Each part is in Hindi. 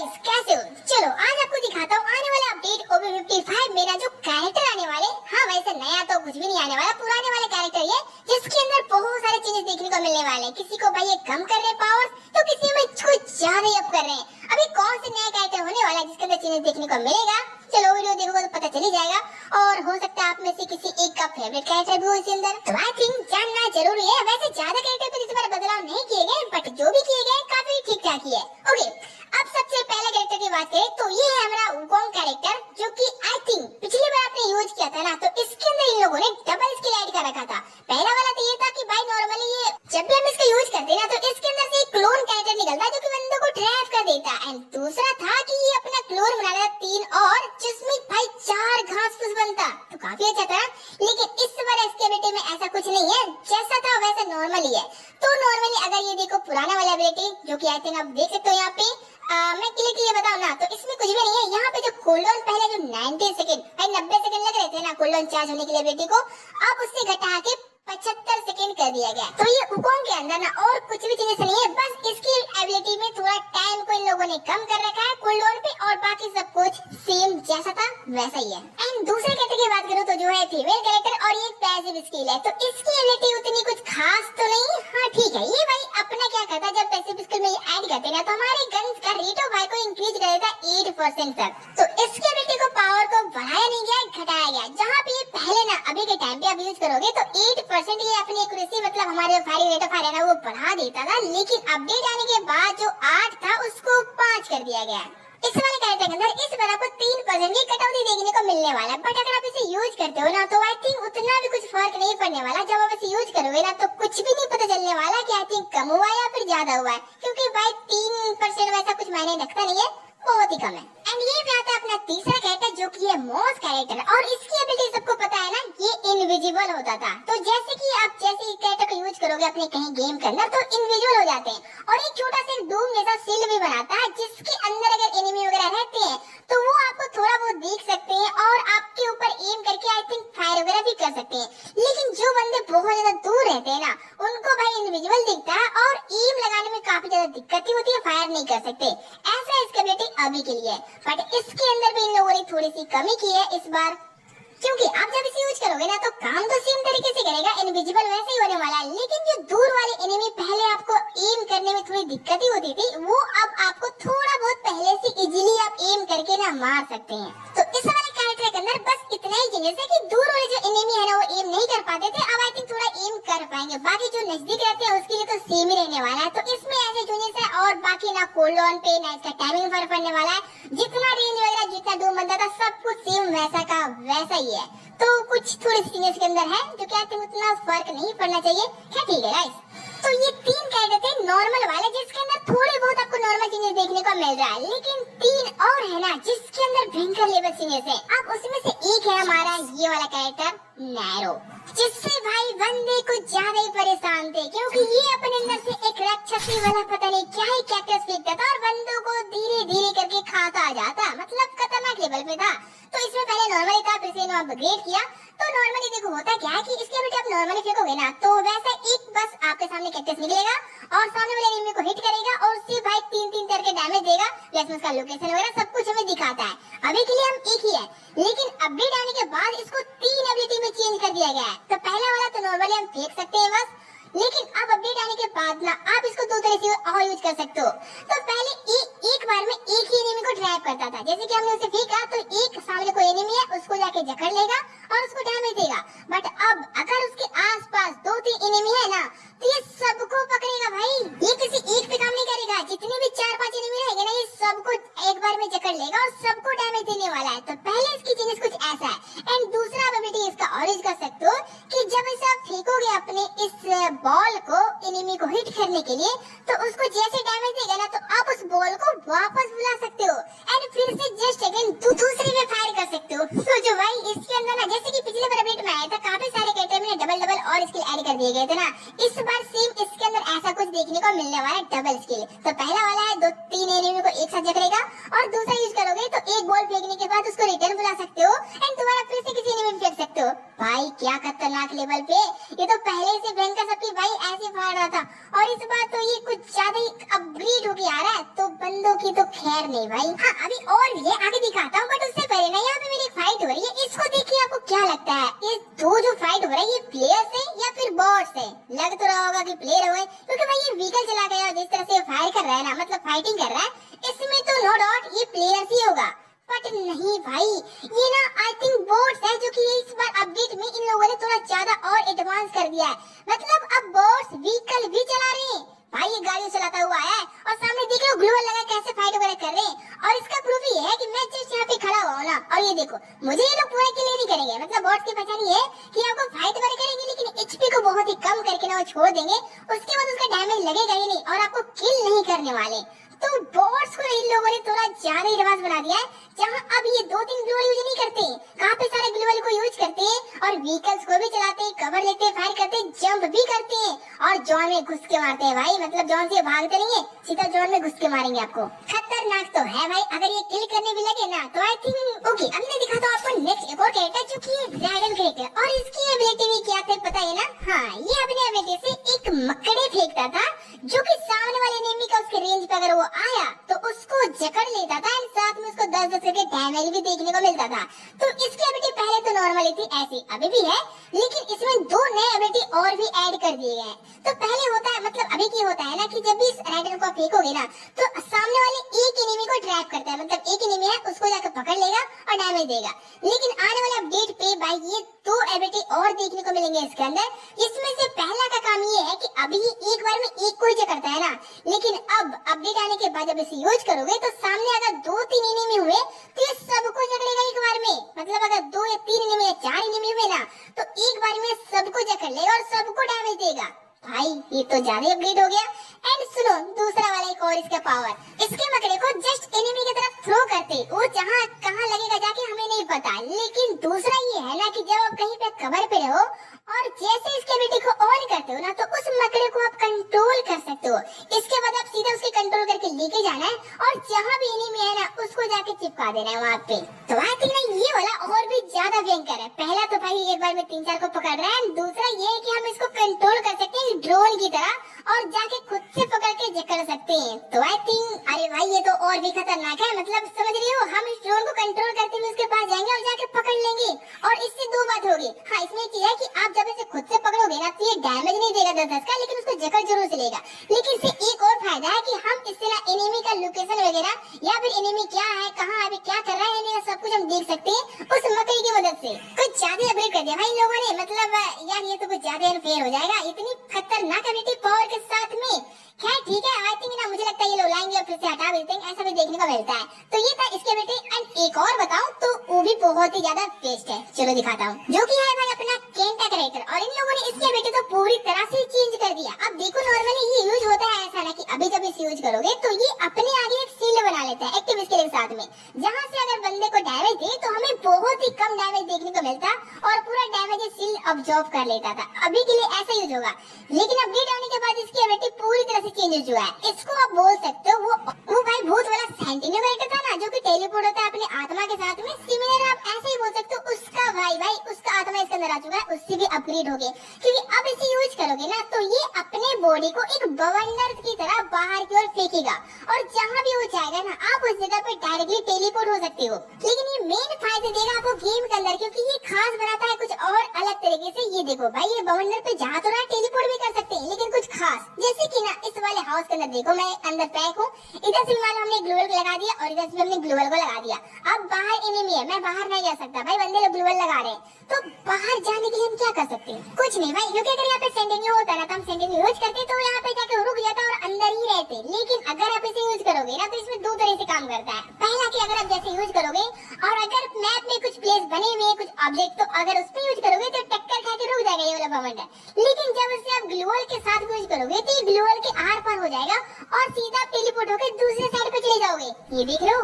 गाइस, कैसे हो? चलो आज आपको दिखाता हूँ आने वाला अपडेट OB55 मेरा जो कैरेक्टर आने वाले। हाँ वैसे नया तो कुछ भी नहीं आने वाला, पुराने वाले कैरेक्टर ये जिसके अंदर बहुत सारे चेंजेस देखने को मिलने वाले हैं। किसी को भाई ये कम कर रहे पावर्स, तो किसी में कुछ ज्यादा ही अप कर रहे हैं। अभी कौन से नया कैरेक्टर होने वाला है जिसके अंदर चेंजेस देखने को मिलेगा, चलो वीडियो देखोगे तो पता चल ही जाएगा। और हो सकता है आप में से किसी एक का फेवरेट कैरेक्टर भी हो इसके अंदर, तो आई थिंक जानना जरूरी है। वैसे ज्यादा कैरेक्टर पे इस बार बदलाव नहीं किए गए, बट जो भी किए गए काफी ठीक ठाक ही है। ओके, अब सबसे पहले कैरेक्टर की बात करें तो ये है हमारा वुकोंग कैरेक्टर, जो कि आई थिंक पिछली बार आपने यूज किया था ना, तो इसके अंदर इन लोगों ने डबल स्किल ऐड कर रखा था। पहला वाला तो ये था कि भाई नॉर्मली ये जब भी हम इसका यूज करते ना, तो इसके अंदर से एक क्लोन कैरेक्टर निकलता है जो कि बंदे को ट्रैप कर देता है। एंड दूसरा था कि ये अपना क्लोन बना था 3 और जिसमें भाई 4 घास फूस बनता, तो काफी अच्छा था। लेकिन इस बार इसके एबिलिटी में ऐसा कुछ नहीं है, जैसा था वैसा नॉर्मल ही है। तो नॉर्मली अगर ये देखो पुराना वाला एबिलिटी जो कि आई थिंक आप देख सकते हो यहाँ पे, मैं क्लियर बताऊं ना तो इसमें कुछ भी नहीं है। यहाँ पे जो कूलडाउन पहले जो 90 सेकंड भाई 90 सेकंड लग रहे थे ना कूलडाउन चार्ज होने के लिए एबिलिटी को, अब उससे घटा के 75 सेकंड कर दिया गया। तो ये वुकोंग के अंदर ना और कुछ भी चीजें नहीं है, बस इसकी एबिलिटी में थोड़ा टाइम को इन लोगों ने कम कर रखा है कूलडाउन पे, और बाकी सब कुछ सेम जैसा था वैसा ही है। एंड दूसरे कैरेक्टर की बात करूं तो जो है फीमेल कैरेक्टर, और ये पैसिव स्किल है, तो इसकी एबिलिटी उतनी कुछ खास तो नहीं। हाँ ठीक है, ये भाई अपना क्या करता है, जब पैसिव स्किल में ऐड करते ना तो हमारे गन्स का रेट ऑफ फायर को इंक्रीज कर देता 8% तक। तो इसकी एबिलिटी को पावर को बढ़ाया नहीं गया, घटाया गया। जहाँ पे ये पहले ना अभी के टाइम पे आप यूज करोगे तो 8% ये अपनी एक्यूरेसी मतलब हमारे फायरिंग रेट ऑफ फायर है ना वो बढ़ा देता था, लेकिन अपडेट आने के बाद जो 8 था उसको 5 कर दिया गया। इस वाले कैरेक्टर के अंदर इस बार आपको 3% की कटौती देखने को मिलने वाला है, बट अगर आप इसे यूज करते हो ना तो आई थिंक उतना भी कुछ फर्क नहीं पड़ने वाला। जब आप इसे यूज करोगे ना तो कुछ भी नहीं पता चलने वाला कि आई थिंक कम हुआ है या फिर ज्यादा हुआ है, क्योंकि भाई 3% वैसा कुछ मायने रखता नहीं है, बहुत ही कम है। एंड ये भी आता है अपना तीसरा कैरेक्टर जो कि है मॉस कैरेक्टर, और इसकी एबिलिटी सबको पता है ना, ये इनविजिबल होता था। तो जैसे कि आप जैसे इस कैरेक्टर को यूज करोगे अपने कहीं गेम के अंदर तो इनविजिबल हो जाते हैं, और एक छोटा सा डूम जैसा शील्ड भी बनाता है जिसके अंदर अगर एनिमी वगैरह रहते हैं तो वो आपको थोड़ा बहुत देख सकते हैं और आपके ऊपर एम करके आई थिंक फायर वगैरह भी कर सकते हैं। लेकिन जो बंदे बहुत ज्यादा दूर रहते हैं ना उनको भाई इनविजिबल दिखता है और एम लगाने में काफी ज्यादा दिक्कत होती है, फायर नहीं कर सकते। ऐसा इसका एबिलिटी अभी के लिए, बट इसके अंदर भी इन लोगों ने थोड़ी सी कमी की है इस बार, क्योंकि आप जब इसे यूज करोगे ना तो काम तो सेम तरीके से करेगा, इनविजिबल वैसे ही होने वाला है। लेकिन जो दूर वाले एनिमी पहले आपको एम करने में थोड़ी दिक्कत ही होती थी, वो अब आपको थोड़ा बहुत पहले से इजीली आप एम करके ना मार सकते हैं। तो इस वाले कैरेक्टर के अंदर बस इतना ही चेंजेस है कि दूर वाले जो एनिमी है ना वो एम नहीं कर पाते थे, अब आई थिंक थोड़ा एम कर पाएंगे। बाकी जो नजदीक रहते हैं उसके लिए तो सेम ही रहने वाला है। तो इसमें ऐसे चेंजेस है, और बाकी ना कूलडाउन पे ना इसका टाइमिंग फर्क पड़ने वाला है। जितना रेंज वगैरह जितना डूम बनता था सब कुछ सेम वैसा का वैसा ही है। तो कुछ थोड़े चेंजेस के अंदर है जो कि आई थिंक उतना फर्क नहीं पड़ना चाहिए। क्या ठीक है गाइस, तो ये 3 कैरेक्टर थे नॉर्मल वाले जिसके अंदर थोड़े बहुत आपको नॉर्मल चेंजेस देखने को मिल रहा है, लेकिन 3 और है ना जिसके अंदर भयंकर लेवल चेंजेस है। अब उसमें से एक है हमारा ये वाला कैरेक्टर नैरो, जिससे भाई बंदे कुछ ज्यादा ही परेशान थे, क्योंकि ये अपने अंदर से एक राक्षसी वाला पता नहीं क्या ही कैक्टस फेंकता था और बंदों को धीरे धीरे करके खाता आ जाता, मतलब खतरनाक लेवल पे था। तो इसमें पहले नॉर्मली था, फिर से इन्होंने अपग्रेड किया। तो नॉर्मली देखो होता क्या है कि इसके बेटे आप नॉर्मली फेंकोगे ना तो वैसा एक बस आपके सामने कैक्टस निकलेगा और सामने वाले एनिमी को हिट करेगा और उससे भाई 3-3 करके डैमेज देगा, प्लस उसका लोकेशन वगैरह सब कुछ हमें दिखाता है। अभी के लिए हम एक ही है, लेकिन अपडेट आने के बाद इसको 3 एबिलिटी में चेंज कर दिया गया है। तो पहला वाला तो नॉर्मली हम फेंक सकते हैं बस, लेकिन अब अपडेट आने के बाद ना आप इसको 2 तरह से और यूज कर सकते हो। तो पहले एक बार में एक ही एनिमी को ट्रैप करता था, जैसे कि हमने उसे फेंका तो एक सामने कोई एनिमी है उसको जाके जकड़ लेगा और उसको डैमेज देगा। बट अब अगर उसके आसपास 2-3 एनिमी है ना तो ये सबको पकड़ेगा भाई, ये किसी एक पे काम नहीं करेगा। जितने भी 4-5 एनिमी रहेंगे ना ये सबको एक बार में जकड़ लेगा और सबको डैमेज देने वाला है। तो पहले इसकी चीज कुछ ऐसा है। एंड दूसरा एबिलिटी इसका और यूज कर सकते हो कि जब इसे आप फेंकोगे अपने इस बॉल को एनिमी को हिट करने के लिए तो उसको जैसे डैमेज देगा ना तो आप उस बॉल को वापस बुला सकते हो एंड फिर से जस्ट अगेन दूसरे पे फायर कर सकते हो। तो जो भाई इसके अंदर ना जैसे कि पिछले बार अपडेट में आया था काफी सारे कैरेक्टर में डबल और स्किल ऐड कर दिए गए थे ना, इस बार सेम इसके अंदर ऐसा कुछ देखने को मिलने वाला है डबल स्किल। तो पहला वाला है 2-3 एनिमी को एक साथ जकड़ेगा और दूसरा यूज करोगे तो एक बॉल फेंकने के बाद उसको रिटर्न बुला सकते हो एंड दोबारा फिर से किसी एनिमी फेंक सकते हो। भाई क्या खतरनाक लेवल पे, ये तो पहले से भयंकर सबकी भाई ऐसे फाड़ रहा था और इस बार तो ये कुछ ज्यादा ही अपग्रेड होके आ रहा है। तो बंदों की तो खैर नहीं भाई। हाँ अभी और भी है, आगे दिखाता हूँ, बट उससे पहले ना यहाँ पे मेरी एक फाइट हो रही है, इसको देखिए आपको क्या लगता है ये दो जो फाइट हो रहा है ये प्लेयर्स है या फिर बॉट्स है? लग तो रहा होगा कि प्लेयर हो, क्योंकि भाई ये व्हीकल चला गया और जिस तरह से फायर कर रहा है ना, मतलब फाइटिंग कर रहा है, इसमें तो नो डाउट ये प्लेयर्स ही होगा। बट नहीं भाई, ये ना आई थिंक बोट्स है, जो कि इस बार अपडेट में इन लोगों ने थोड़ा ज्यादा और एडवांस कर दिया है। मतलब अब बोट्स व्हीकल भी चला रहे हैं भाई, ये गाड़ी चलाता हुआ है और सामने देख लो ग्लूवल लगा कैसे फाइट वगैरह कर रहे हैं। और इसका प्रूफ ये है कि मैं जस्ट यहाँ पे खड़ा हुआ हूँ ना, और ये देखो मुझे ये लोग पूरा किल नहीं करेंगे। मतलब बोट्स की पहचान ये है कि आपको फाइट वगैरह करेंगे लेकिन एचपी को बहुत ही कम करके ना वो छोड़ देंगे, उसके बाद उसका डैमेज लगेगा ही नहीं और आपको किल नहीं करने वाले। तो बॉट्स को इन लोगों ने थोड़ा ज्यादा एडवांस बना दिया है, जहां अब ये 2-3 ग्लूवल यूज नहीं करते, काफी सारे ग्लूवल को यूज करते हैं और व्हीकल्स को भी चलाते हैं, कवर लेते हैं, फायर करते हैं, जंप भी करते हैं और जोन में घुस के मारते हैं भाई। मतलब जोन से भागते नहीं है, सीधा जोन में घुस के मारेंगे आपको। खतरनाक तो है भाई, अगर ये किल करने भी लगे ना तो आई थिंक ओके। अब मैं दिखाता हूँ आपको नेक्स्ट एक और कैरेक्टर, जो कि ड्रैगन कैरेक्टर, और इसकी एबिलिटी भी क्या थे पता है ना? हाँ, ये अपने एबिलिटी से एक मकड़े फेंकता था, जो कि सामने वाले एनिमी का उसके रेंज पे अगर वो आया तो उसको जकड़ लेता था एंड साथ में उसको 10-10 करके डैमेज भी देखने को मिलता था। तो इसकी एबिलिटी पहले तो नॉर्मल थी, ऐसी अभी भी है, लेकिन इसमें 2 नए एबिलिटी और भी ऐड कर दिए गए हैं। तो पहले होता है, मतलब अभी की होता है ना, कि जब भी इस राइडर को फेंकोगे ना तो सामने वाले एक एनिमी को ट्रैप करता है, मतलब एक एनिमी है उसको जाकर पकड़ लेगा और डैमेज देगा। लेकिन आने वाले अपडेट पे भाई ये 2 एबिलिटी और देखने को मिलेंगे इसके अंदर। इसमें से पहला का काम ये है कि अभी एक बार में एक को ही जकड़ता है ना, लेकिन अब अपडेट आने के बाद जब इसे यूज करोगे तो सामने अगर 2-3 एनिमी हुए तो ये सबको जकड़ेगा एक बार में। मतलब अगर 2 या 3 एनिमी या 4 एनिमी हुए ना तो एक बार में सबको जकड़ लेगा और सबको डैमेज देगा। भाई ये तो ज्यादा अपडेट हो गया। एंड सुनो दूसरा वाला एक और इसका पावर, इसके मकड़े को जस्ट एनिमी की तरफ थ्रो करते, वो जहाँ कहाँ लगेगा जाके हमें नहीं पता, लेकिन दूसरा ये है ना कि जब आप कहीं पे कवर पे रहो और जैसे इसके एबिलिटी को ऑन करते हो ना तो उस मकड़े को आप कंट्रोल कर सकते हो। इसके बाद आप सीधा उसके कंट्रोल करके लेके जाना है और जहाँ भी एनिमी है ना उसको जाके चिपका देना है वहाँ पे। तो आई थिंक ना ये वाला और भी ज्यादा भयंकर है। पहला तो भाई एक बार में 3-4 को पकड़ रहा है, दूसरा ये है कि हम इसको कंट्रोल कर सकते हैं ड्रोन की तरह और जाके खुद से पकड़ के जकड़ सकते हैं। तो आई थिंक अरे भाई ये तो और भी खतरनाक है। मतलब समझ रही हो, हम इस ड्रोन को कंट्रोल करते हुए उसके पास जाएंगे और जाके पकड़ लेंगे। और इससे 2 बात होगी। हाँ, इसमें एक चीज है कि आप जब इसे खुद से पकड़ोगे ना तो ये डैमेज नहीं देगा 10-10 का, लेकिन उसको जकड़ जरूर से लेगा। लेकिन इससे एक और फायदा है कि हम इससे ना एनिमी का लोकेशन वगैरह या फिर एनिमी क्या है, कहाँ अभी क्या कर रहा है एनिमी, सब कुछ हम देख सकते हैं उस मकड़ी की मदद से। कुछ ज्यादा अपडेट कर दिया भाई इन लोगों ने। मतलब यार ये तो कुछ ज्यादा अनफेयर हो जाएगा इतनी खतरनाक एबिलिटी पावर के साथ में। खैर ठीक है, आई थिंक ना मुझे लगता है ये लोग लाएंगे और फिर से हटा देते हैं, ऐसा भी देखने को मिलता है। तो ये था इसके बेटे। एंड एक और बताऊं तो वो भी बहुत ही ज्यादा बेस्ट है, चलो दिखाता हूँ, जो कि है भाई अपना केंटा कैरेक्टर। और इन लोगों ने इसके बेटे तो पूरी तरह से चेंज कर दिया। अब देखो नॉर्मली ये यूज होता है ऐसा ना कि अभी जब इसे यूज करोगे तो ये अपने आगे एक शील्ड बना लेता है एक्टिव स्किल के साथ में, जहाँ से अगर बंदे को डैमेज दे तो हमें बहुत ही कम डैमेज देखने को मिलता और पूरा डैमेज शील्ड ऑब्जॉर्व कर लेता था। अभी के लिए ऐसा यूज होगा, लेकिन अपडेट आने के बाद इसकी एबिलिटी पूरी तरह से चेंज हो चुका है। इसको आप बोल सकते हो वो भाई भूत वाला सेंटिनो कैरेक्टर था ना, जो कि टेलीपोर्ट होता है अपने आत्मा के साथ में, सिमिलर आप ऐसे ही बोल सकते हो। उसका भाई उसका आत्मा इसके अंदर आ चुका है, उससे भी अपग्रेड हो गए, क्योंकि अब इसे यूज करोगे ना तो ये अपने बॉडी को एक बवंडर की तरह बाहर की ओर फेंकेगा और जहाँ भी वो जाएगा ना आप उस जगह पे डायरेक्टली टेलीपोर्ट हो सकते हो। लेकिन ये मेन फायदे देगा आपको गेम के अंदर, क्योंकि ये खास बनाता है कुछ और अलग तरीके से। ये देखो भाई ये बवंडर पे जहाँ तो रहा टेलीपोर्ट भी कर सकते हैं, लेकिन कुछ खास, जैसे कि ना इस वाले हाउस के अंदर देखो मैं अंदर पैक हूँ, इधर से मान लो हमने ग्लूवल को लगा दिया और इधर से हमने ग्लूवल को लगा दिया। अब बाहर एनिमी है, मैं बाहर नहीं जा सकता भाई, बंदे लोग ग्लूवल लगा रहे हैं, तो बाहर जाने के लिए हम क्या कर सकते हैं? कुछ नहीं भाई, क्योंकि अगर यहाँ पे सेंटिनियो होता ना तो हम सेंटिनियो यूज करते तो यहाँ पे जाके रुक जाता और अंदर ही रहते। लेकिन अगर आप इसे यूज करोगे ना तो इसमें 2 तरह से काम करता है। पहला कि अगर आप जैसे यूज करोगे और अगर मैप में कुछ प्लेस बने हुए कुछ ऑब्जेक्ट, तो अगर उस पर यूज करोगे तो टक्कर खा के रुक जाएगा ये वाला बवंडर। लेकिन जब इसे आप ग्लूवल के साथ यूज करोगे तो ये ग्लूवल के आर पार हो जाएगा और सीधा टेलीपोर्ट होकर दूसरे साइड पे चले जाओगे। ये देख लो।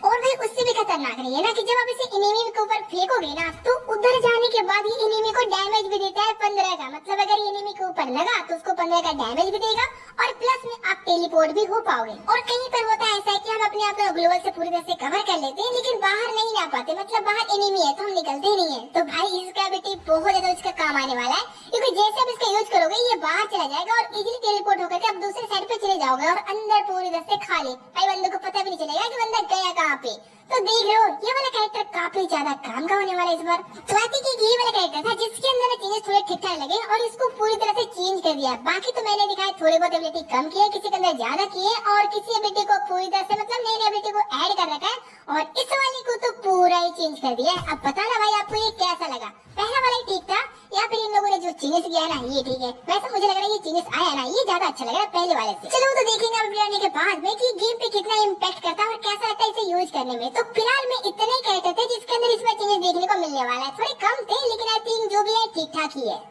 और भाई उससे भी खतरनाक नहीं है ना कि जब आप इसे एनिमी के ऊपर फेंकोगे ना तो उधर जाने के बाद ये एनिमी को डैमेज भी देता है 15 का। मतलब अगर एनिमी के ऊपर लगा तो उसको 15 का डैमेज भी देगा और प्लस में आप टेलीपोर्ट भी हो पाओगे। और कहीं पर होता है ऐसा है कि हम अपने आप को ग्लोबल से पूरी तरह से कवर कर लेते हैं, लेकिन बाहर नहीं ला पाते, मतलब बाहर एनिमी है तो हम निकलते ही नहीं है। तो भाई इसका एबिलिटी बहुत ज्यादा इसका काम आने वाला है, क्योंकि जैसे आप इसका यूज करोगे ये बाहर चला जाएगा और इजीली टेलीपोर्ट होकर के आप दूसरे साइड पे चले जाओगे और अंदर पूरी तरह से खाली, भाई बंदे को पता भी नहीं चलेगा कि बंदा गया कहाँ पे। तो देख रहे हो ये वाला कैरेक्टर काफी ज्यादा काम का होने वाला है इस बार। स्वाति की ये वाला कैरेक्टर था जिसके अंदर चेंजेस थोड़े ठीक ठाक लगे और इसको पूरी तरह से चेंज कर दिया। बाकी तो मैंने दिखाया थोड़ी बहुत एबिलिटी कम की है, किसी के अंदर ज्यादा की है और किसी एबिलिटी को पूरी तरह से मतलब नई एबिलिटी को ऐड कर रखा है और इस वाली को तो पूरा ही चेंज कर दिया है। अब बताना भाई आपको ये कैसा लगा, पहला वाला ही ठीक था या फिर इन लोगों ने जो चेंजेस किया है ना ये ठीक है। वैसे मुझे लग रहा है ये चेंजेस आया ना ये ज्यादा अच्छा लग रहा है पहले वाले से। चलो तो देखेंगे अपडेट आने के बाद में कि गेम पे कितना इम्पैक्ट करता है और कैसा लगता है इसे यूज करने में। तो फिलहाल में इतने ही कैरेक्टर थे जिसके अंदर इसमें चेंजेस देखने को मिलने वाला है, थोड़े कम थे लेकिन आई थिंक जो भी है ठीक ठाक ही है।